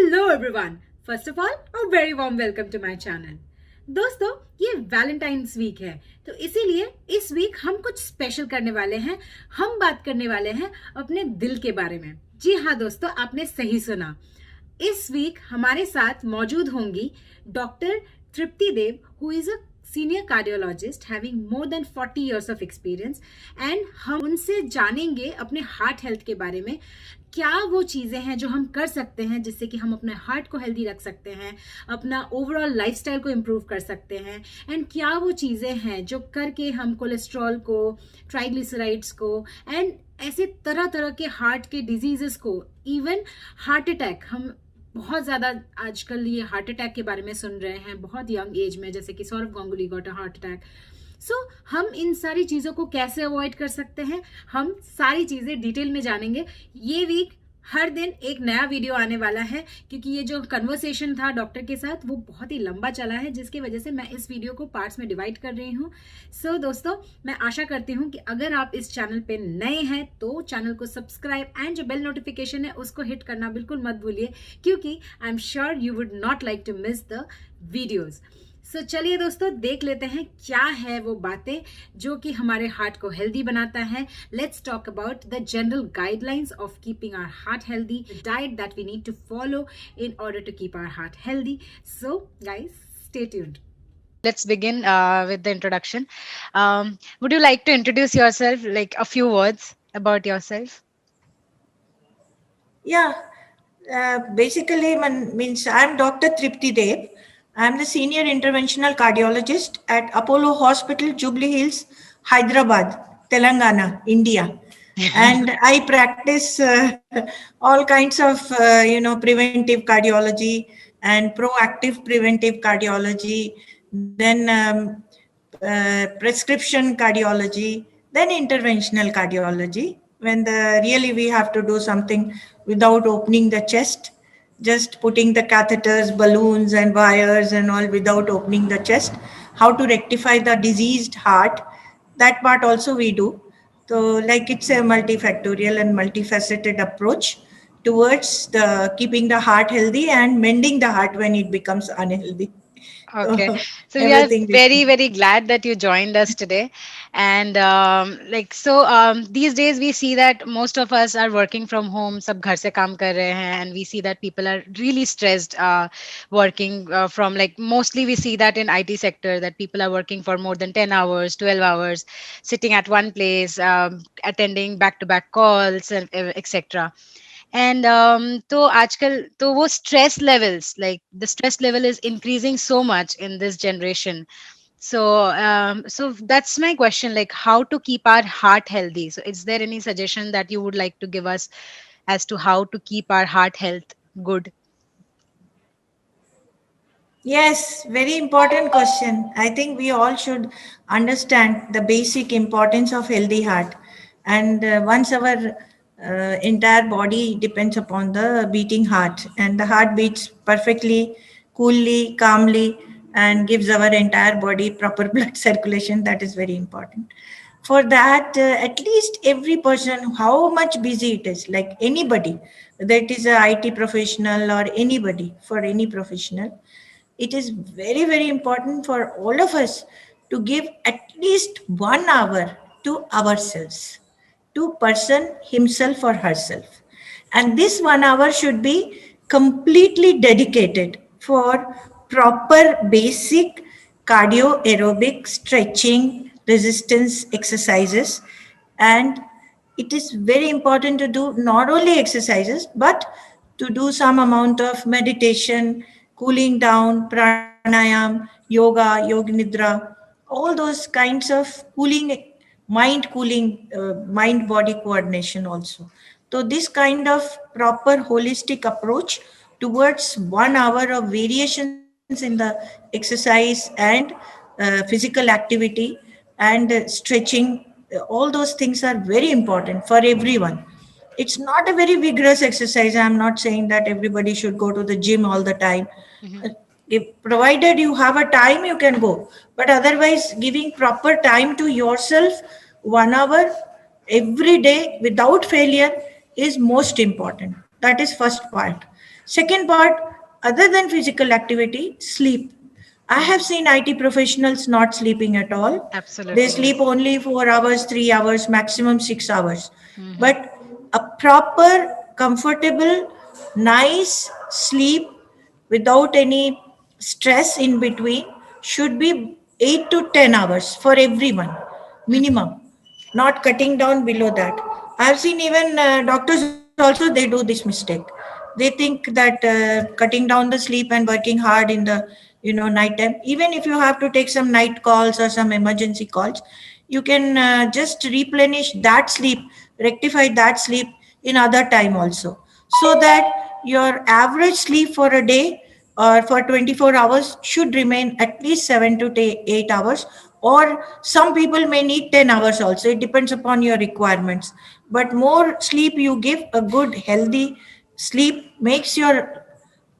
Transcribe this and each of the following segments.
Hello everyone, first of all a very warm welcome to my channel. दोस्तों, ये Valentine's week है, तो इसीलिए इस वीक हम कुछ स्पेशल करने वाले हैं। हम बात करने वाले हैं अपने दिल के बारे में। जी हाँ दोस्तों, आपने सही सुना। इस वीक हमारे साथ मौजूद होंगी doctor Tripti Dev, who is a senior cardiologist having more than 40 years of experience, and हम उनसे जानेंगे अपने हार्ट हेल्थ के बारे में। क्या वो चीज़ें हैं जो हम कर सकते हैं जिससे कि हम अपने हार्ट को हेल्दी रख सकते हैं, अपना ओवरऑल लाइफस्टाइल को इम्प्रूव कर सकते हैं, एंड क्या वो चीज़ें हैं जो करके हम कोलेस्ट्रॉल को, ट्राइग्लिसराइड्स को, एंड ऐसे तरह तरह के हार्ट के डिजीजेस को, इवन हार्ट अटैक, हम बहुत ज़्यादा आजकल ये हार्ट अटैक के बारे में सुन रहे हैं बहुत यंग एज में, जैसे कि Sourav Ganguly got a heart attack. So हम इन सारी चीज़ों को कैसे अवॉइड कर सकते हैं, हम सारी चीज़ें डिटेल में जानेंगे। ये वीक हर दिन एक नया वीडियो आने वाला है, क्योंकि ये जो कन्वर्सेशन था डॉक्टर के साथ वो बहुत ही लंबा चला है, जिसकी वजह से मैं इस वीडियो को पार्ट्स में डिवाइड कर रही हूँ। सो दोस्तों, मैं आशा करती हूँ कि अगर आप इस चैनल पे नए हैं तो चैनल को सब्सक्राइब एंड जो बेल नोटिफिकेशन है उसको हिट करना बिल्कुल मत भूलिए, क्योंकि I am sure you would not like to miss the videos. So चलिए दोस्तों, देख लेते हैं क्या है वो बातें जो कि हमारे हार्ट को हेल्दी बनाता है। Let's talk about the general guidelines of keeping our heart healthy, diet that we need to follow in order to keep our heart healthy. So guys, stay tuned. Let's begin with the introduction. Would you like to introduce yourself, like a few words about yourself? Yeah, basically, means I'm Dr. Tripti Dev. I'm the senior interventional cardiologist at Apollo Hospital, Jubilee Hills, Hyderabad, Telangana, India. And I practice all kinds of, preventive cardiology and proactive preventive cardiology, then prescription cardiology, then interventional cardiology. When really we have to do something without opening the chest, just putting the catheters, balloons, and wires and all without opening the chest, how to rectify the diseased heart, that part also we do. So, like, it's a multifactorial and multifaceted approach towards the keeping the heart healthy and mending the heart when it becomes unhealthy. Okay, So, so we are everything we very, very glad that you joined us today. And these days we see that most of us are working from home, सब घर से काम कर रहे हैं, and we see that people are really stressed working from, like, mostly we see that in IT sector that people are working for more than 10 hours, 12 hours, sitting at one place, attending back-to-back calls and etc. And तो आजकल तो वो stress levels, like the stress level is increasing so much in this generation. So that's my question, like how to keep our heart healthy. So is there any suggestion that you would like to give us as to how to keep our heart health good? Yes, very important question. I think we all should understand the basic importance of healthy heart. And once our entire body depends upon the beating heart, and the heart beats perfectly, coolly, calmly, and gives our entire body proper blood circulation. That is very important. For that, at least every person, how much busy it is, like anybody, whether it is a IT professional or anybody, for any professional, it is very, very important for all of us to give at least 1 hour to ourselves, to person himself or herself. And this 1 hour should be completely dedicated for proper basic cardio aerobic stretching resistance exercises. And it is very important to do not only exercises but to do some amount of meditation, cooling down, pranayam, yoga, yoga nidra, all those kinds of cooling, mind body coordination also. So, this kind of proper holistic approach towards 1 hour of variations in the exercise and physical activity and stretching, all those things are very important for everyone. It's not a very vigorous exercise. I'm not saying that everybody should go to the gym all the time. Mhm. If provided you have a time, you can go. But otherwise, giving proper time to yourself, 1 hour every day without failure is most important. That is first part. Second part, other than physical activity, sleep. I have seen IT professionals not sleeping at all. They Absolutely, sleep yes. only 4 hours, 3 hours, maximum 6 hours. Mm-hmm. But a proper, comfortable, nice sleep without any stress in between should be 8 to 10 hours for everyone, minimum, not cutting down below that. I've seen even doctors also, they do this mistake. They think that cutting down the sleep and working hard in the night time, even if you have to take some night calls or some emergency calls, you can just replenish that sleep, rectify that sleep in other time also, so that your average sleep for a day or for 24 hours should remain at least 7 to 8 hours, or some people may need 10 hours also. It depends upon your requirements. But more sleep you give, a good healthy sleep makes your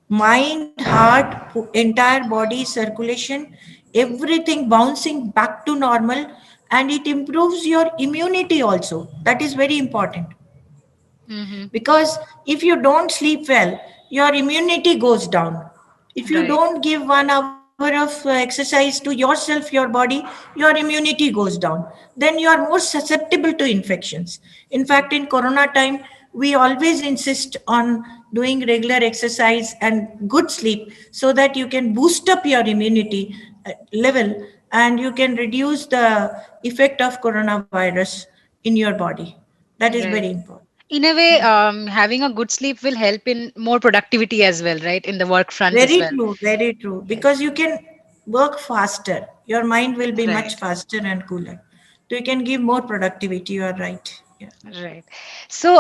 mind, heart, entire body circulation, everything bouncing back to normal, and it improves your immunity also. That is very important, Mm-hmm. because if you don't sleep well, your immunity goes down. If you Right. don't give 1 hour of exercise to yourself, your body, your immunity goes down. Then you are more susceptible to infections. In fact, in corona time, we always insist on doing regular exercise and good sleep, so that you can boost up your immunity level, and you can reduce the effect of coronavirus in your body. That is very Right. important. In a way, having a good sleep will help in more productivity as well, right? In the work front as Very well. true, very true. Yes. Because you can work faster. Your mind will be much Right. faster and cooler. So you can give more productivity. You are right. Yeah. Right. So,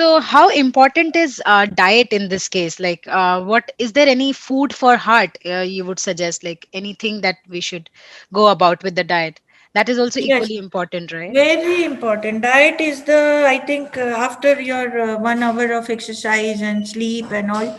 so how important is diet in this case? Like, what is there any food for heart you would suggest? Like anything that we should go about with the diet? That is also Yes. equally important, right? Very important. Diet is the, I think, after your 1 hour of exercise and sleep and all,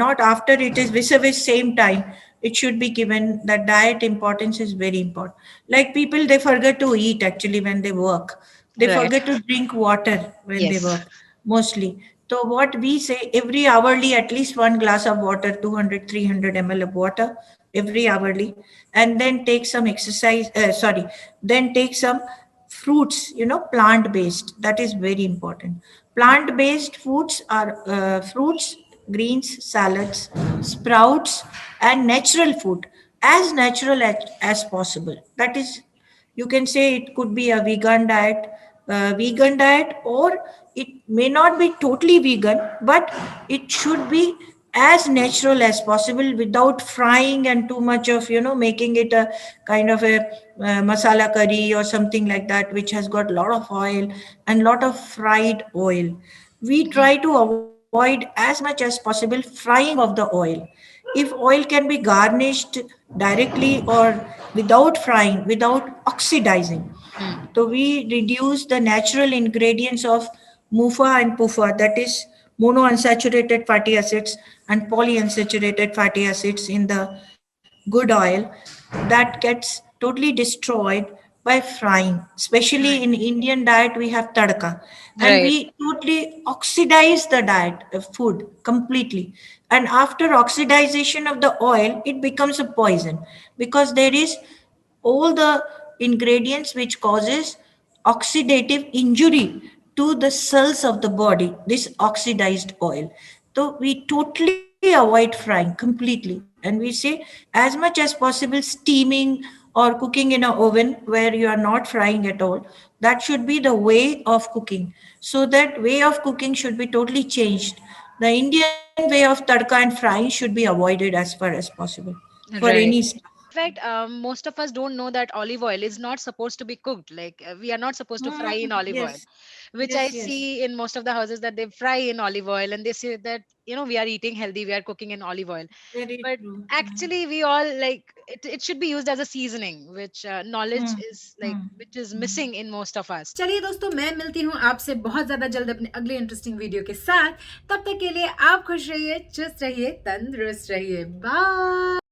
not after, it is vis-a-vis same time. It should be given that diet importance is very important. Like people, they forget to eat actually when they work. They Right. forget to drink water when they Yes. work, mostly. So what we say, every hourly, at least one glass of water, 200, 300 ml of water, every hourly, and then take some exercise, then take some fruits, plant based. That is very important. Plant based foods are fruits, greens, salads, sprouts, and natural food, as natural as possible. That is, you can say it could be a vegan diet, or it may not be totally vegan, but it should be as natural as possible, without frying and too much of making it a kind of a masala curry or something like that, which has got a lot of oil and lot of fried oil. We Mhm. try to avoid as much as possible frying of the oil. If oil can be garnished directly or without frying, without oxidizing, Mm. so we reduce the natural ingredients of MUFA and PUFA, that is monounsaturated fatty acids and polyunsaturated fatty acids in the good oil, that gets totally destroyed by frying. Especially Right. in Indian diet, we have tadka, and Right. we totally oxidize the diet food completely. And after oxidization of the oil, it becomes a poison, because there is all the ingredients which causes oxidative injury to the cells of the body, this oxidized oil. So we totally avoid frying completely, and we say as much as possible steaming or cooking in a oven where you are not frying at all. That should be the way of cooking. So that way of cooking should be totally changed. The Indian way of tadka and frying should be avoided as far as possible for any Right. stuff. In fact, most of us don't know that olive oil is not supposed to be cooked. Like we are not supposed to fry in olive oil, Yes, which I yes, yes. see in most of the houses that they fry in olive oil and they say that we are eating healthy, we are cooking in olive oil. Very But true. actually, we all like it should be used as a seasoning, which knowledge Hmm. is like Hmm. which is Hmm. missing in most of us. चलिए दोस्तों, मैं मिलती हूँ आपसे बहुत ज्यादा जल्द अपने अगले इंटरेस्टिंग वीडियो के साथ। तब तक के लिए आप खुश रहिए, चुस्त रहिए, तंदुरुस्त रहिए। बाय।